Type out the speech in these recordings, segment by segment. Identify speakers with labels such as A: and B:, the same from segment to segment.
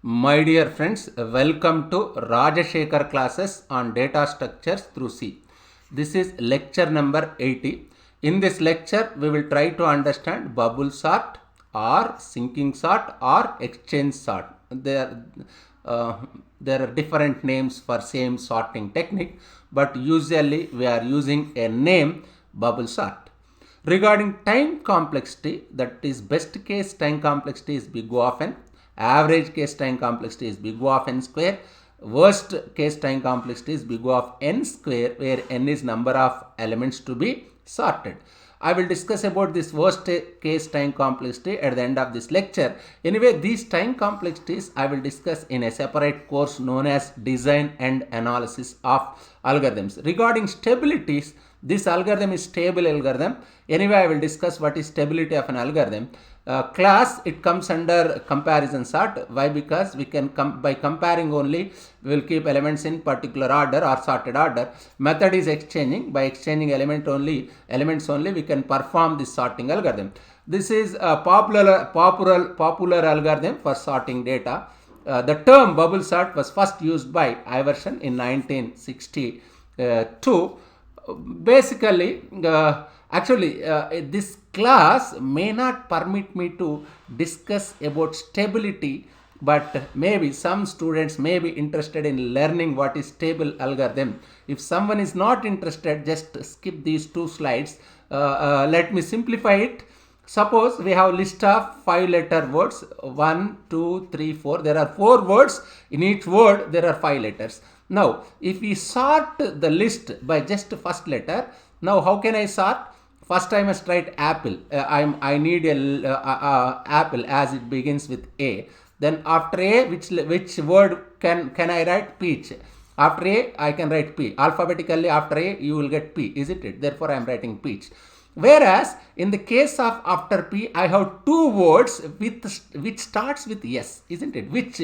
A: My dear friends, welcome to Rajashekar classes on data structures through C. This is lecture number 80. In this lecture, we will try to understand bubble sort or sinking sort or exchange sort. Uh, there are different names for same sorting technique, but usually we are using a name bubble sort. Regarding time complexity, that is best case time complexity is big O of n, average case time complexity is big O of n square, worst case time complexity is big O of n square, where n is number of elements to be sorted. I will discuss about this worst case time complexity at the end of this lecture. Anyway, these time complexities I will discuss in a separate course known as design and analysis of algorithms. Regarding stabilities, this algorithm is stable algorithm. Anyway, I will discuss what is stability of an algorithm. Class, it comes under comparison sort. Why? Because we can by comparing only we will keep elements in particular order or sorted order. Method is exchanging. By exchanging elements only we can perform this sorting algorithm. This is a popular algorithm for sorting data. The term bubble sort was first used by Iverson in 1962. Basically, this class may not permit me to discuss about stability, but maybe some students may be interested in learning what is stable algorithm. If someone is not interested, just skip these two slides. Let me simplify it. Suppose we have list of 5-letter words, 1, 2, 3, 4. There are 4 words. In each word, there are 5 letters. Now, if we sort the list by just first letter, now how can I sort? First, I must write apple. I need a apple as it begins with A. Then after A, which word can I write? Peach. After A, I can write P. Alphabetically, after A, you will get P, isn't it? Therefore, I am writing peach. Whereas in the case of after P, I have 2 words which starts with S, isn't it? Which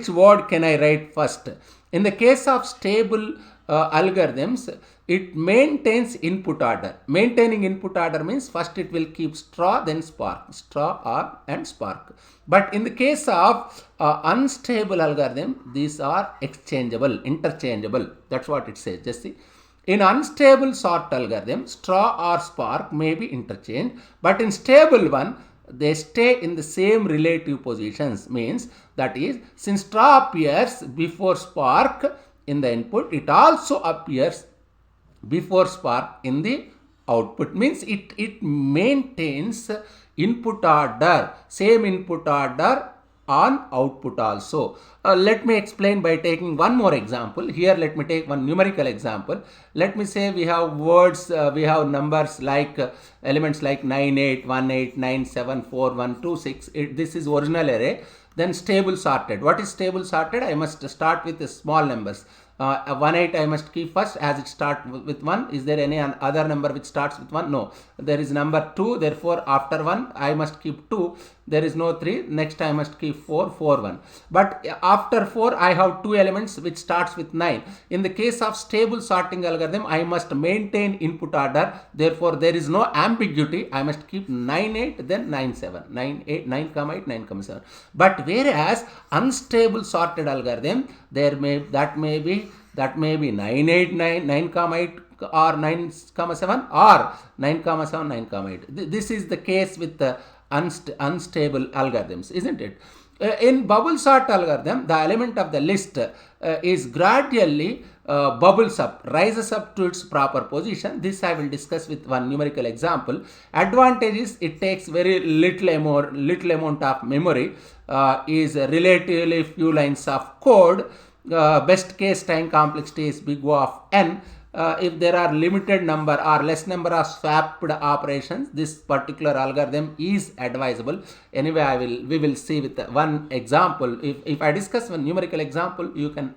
A: word can I write first? In the case of stable algorithms, it maintains input order. Maintaining input order means first it will keep straw, then spark, and spark. But in the case of unstable algorithm, these are exchangeable, interchangeable. That's what it says. Just see. In unstable sort algorithm, straw or spark may be interchanged, but in stable one, they stay in the same relative positions. Means that is, since straw appears before spark in the input, it also appears before spark in the output. Means it maintains input order, same input order on output also. Let me explain by taking one more example. Here let me take one numerical example. Let me say we have words, we have numbers like elements like 9, 8, 1, 8, 9, 7, 4, 1, 2, 6. This is original array. Then stable sorted. What is stable sorted? I must start with the small numbers. 1, 8 I must keep first as it starts with 1. Is there any other number which starts with 1? No. There is number 2. Therefore, after 1 I must keep 2. There is no 3. Next I must keep 4, 4, 1. But after 4 I have 2 elements which starts with 9. In the case of stable sorting algorithm, I must maintain input order. Therefore, there is no ambiguity. I must keep 9, 8, then 9, 7. 9, 8, 9, 8, 9, 7. But whereas unstable sorted algorithm, that may be 9, 8, 9, 9, 8 or 9, 7 or 9, 7, 9, 8. This is the case with the unstable algorithms, isn't it? In bubble sort algorithm, the element of the list is gradually rises up to its proper position. This I will discuss with one numerical example. Advantage is it takes very little amount of memory, is relatively few lines of code. Best case time complexity is big O of n. If there are limited number or less number of swapped operations, this particular algorithm is advisable. Anyway, we will see with one example. If I discuss one numerical example, you can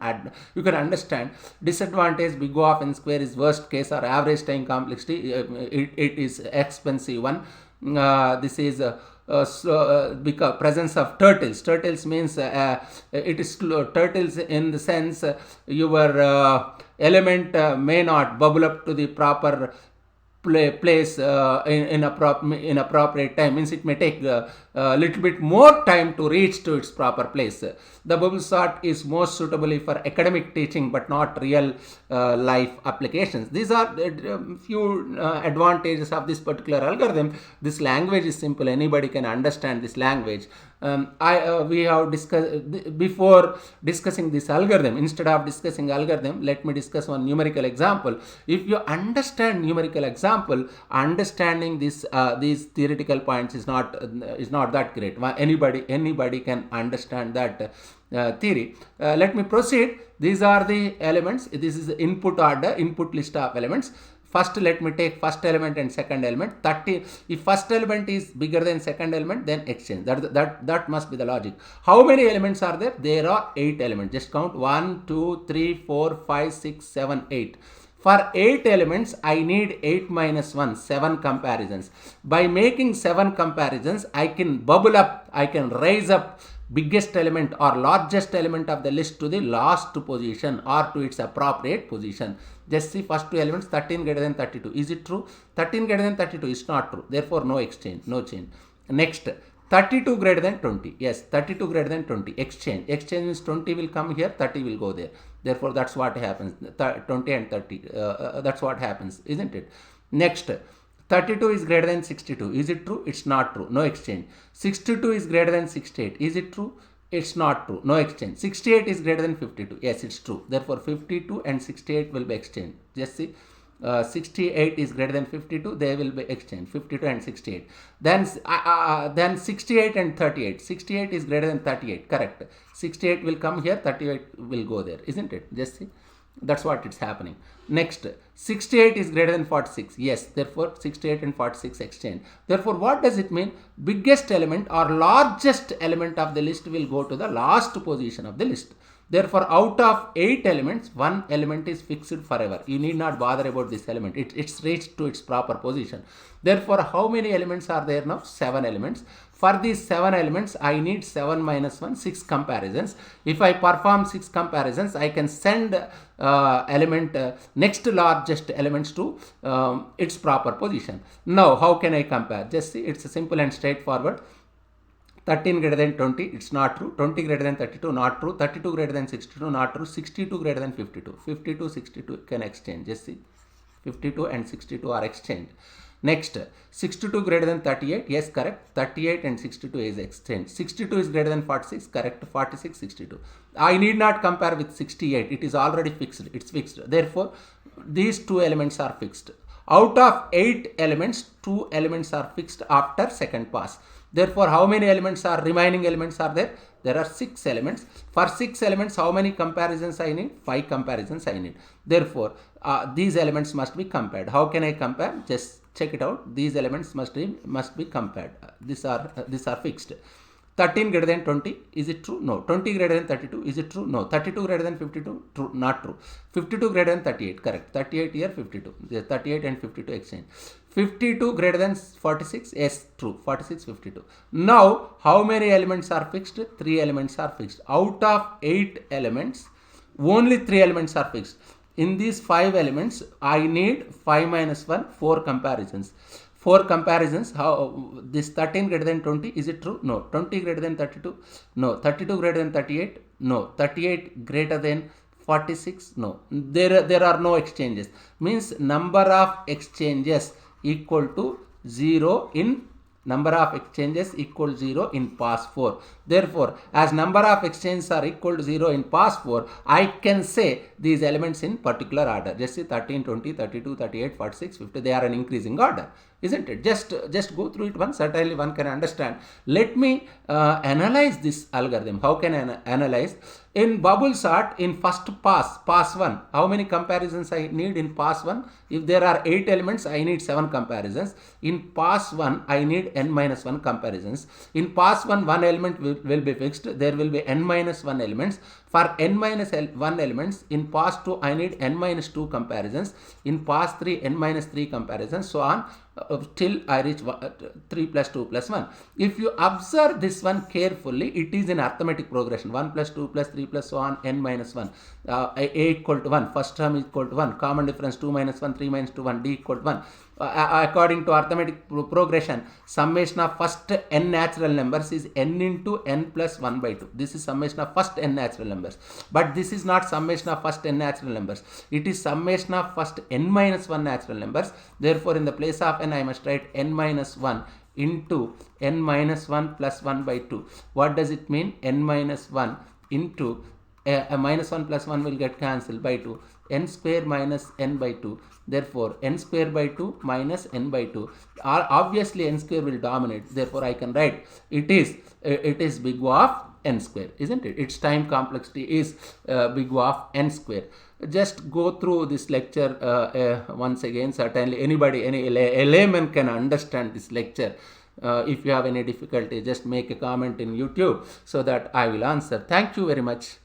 A: understand. Disadvantage big O of n square is worst case or average time complexity. It is expensive one. This is because presence of turtles. Turtles means it is turtles in the sense your element may not bubble up to the proper place in appropriate time, means it may take a little bit more time to reach to its proper place. The bubble sort is most suitable for academic teaching but not real life applications. These are few advantages of this particular algorithm. This language is simple, anybody can understand this language. We have discussed before discussing this algorithm. Instead of discussing algorithm, let me discuss one numerical example. If you understand numerical example, understanding this these theoretical points is not that great. Anybody can understand that theory. Let me proceed. These are the elements. This is the input order, input list of elements. First, let me take first element and second element. 30. If first element is bigger than second element, then exchange. That must be the logic. How many elements are there? There are 8 elements. Just count 1, 2, 3, 4, 5, 6, 7, 8. For 8 elements, I need 8 minus 1, 7 comparisons. By making 7 comparisons, I can bubble up, I can raise up biggest element or largest element of the list to the last position or to its appropriate position. Just see first 2 elements, 13 greater than 32. Is it true? 13 greater than 32 is not true. Therefore, no exchange, no change. Next, 32 greater than 20. Yes, 32 greater than 20. Exchange. Exchange means 20 will come here, 30 will go there. Therefore, that's what happens. 20 and 30. That's what happens, isn't it? Next, 32 is greater than 62. Is it true? It's not true. No exchange. 62 is greater than 68. Is it true? It's not true. No exchange. 68 is greater than 52. Yes, it's true. Therefore, 52 and 68 will be exchanged. Just see. 68 is greater than 52. They will be exchanged. 52 and 68. Then 68 and 38. 68 is greater than 38. Correct. 68 will come here. 38 will go there. Isn't it? Just see. That's what it's happening. Next, 68 is greater than 46. Yes, therefore 68 and 46 exchange. Therefore, what does it mean? Biggest element or largest element of the list will go to the last position of the list. Therefore, out of 8 elements, 1 element is fixed forever. You need not bother about this element. It's reached to its proper position. Therefore, how many elements are there now? 7 elements. For these 7 elements, I need 7 minus 1, 6 comparisons. If I perform 6 comparisons, I can send next largest elements to its proper position. Now, how can I compare? Just see, it's simple and straightforward. 13 greater than 20, it's not true. 20 greater than 32, not true. 32 greater than 62, not true. 62 greater than 52. 52, 62 can exchange. Just see, 52 and 62 are exchanged. Next, 62 greater than 38, yes, correct. 38 and 62 is exchanged. 62 is greater than 46, correct. 46, 62. I need not compare with 68. It is already fixed. It's fixed. Therefore, these 2 elements are fixed. Out of 8 elements, 2 elements are fixed after second pass. Therefore, how many elements are remaining elements are there? There are 6 elements. For 6 elements, how many comparisons I need? 5 comparisons I need. Therefore, these elements must be compared. How can I compare? Just check it out. These elements must be compared. These are fixed. 13 greater than 20, is it true? No. 20 greater than 32, is it true? No. 32 greater than 52, true, not true. 52 greater than 38, correct. 38 here, 52. 38 and 52 exchange. 52 greater than 46, yes, true. 46, 52. Now, how many elements are fixed? 3 elements are fixed. Out of 8 elements, only 3 elements are fixed. In these 5 elements, I need 5 minus 1, 4 comparisons. 4 comparisons. How this 13 greater than 20, is it true? No. 20 greater than 32? No. 32 greater than 38? No. 38 greater than 46? No. There are no exchanges. Means number of exchanges equal to 0 in number of exchanges equal 0 in pass 4. Therefore, as number of exchanges are equal to 0 in pass 4, I can say these elements in particular order. Just see 13, 20, 32, 38, 46, 50. They are an increasing order, isn't it? Just go through it once. Certainly one can understand. Let me analyze this algorithm. How can I analyze? In bubble sort, in first pass 1, how many comparisons I need in pass 1? If there are 8 elements, I need 7 comparisons. In pass 1, I need n minus 1 comparisons. In pass 1, 1 element will be fixed. There will be n minus 1 elements. For n minus 1 elements, in pass 2, I need n minus 2 comparisons. In pass 3, n minus 3 comparisons, so on. till I reach 3 plus 2 plus 1. If you observe this one carefully, it is in arithmetic progression, 1 plus 2 plus 3 plus so on, n minus 1, a equal to 1, first term is equal to 1, common difference 2 minus 1, 3 minus 2, 1, d equal to 1. According to arithmetic progression, summation of first n natural numbers is n into n plus 1 by 2. This is summation of first n natural numbers. But this is not summation of first n natural numbers. It is summation of first n minus 1 natural numbers. Therefore, in the place of n, I must write n minus 1 into n minus 1 plus 1 by 2. What does it mean? N minus 1 into a minus 1 plus 1 will get cancelled by 2. N square minus n by 2. Therefore, n square by 2 minus n by 2. Obviously, n square will dominate. Therefore, I can write it is big O of n square, isn't it? Its time complexity is big O of n square. Just go through this lecture once again. Certainly, anybody, a layman can understand this lecture. If you have any difficulty, just make a comment in YouTube so that I will answer. Thank you very much.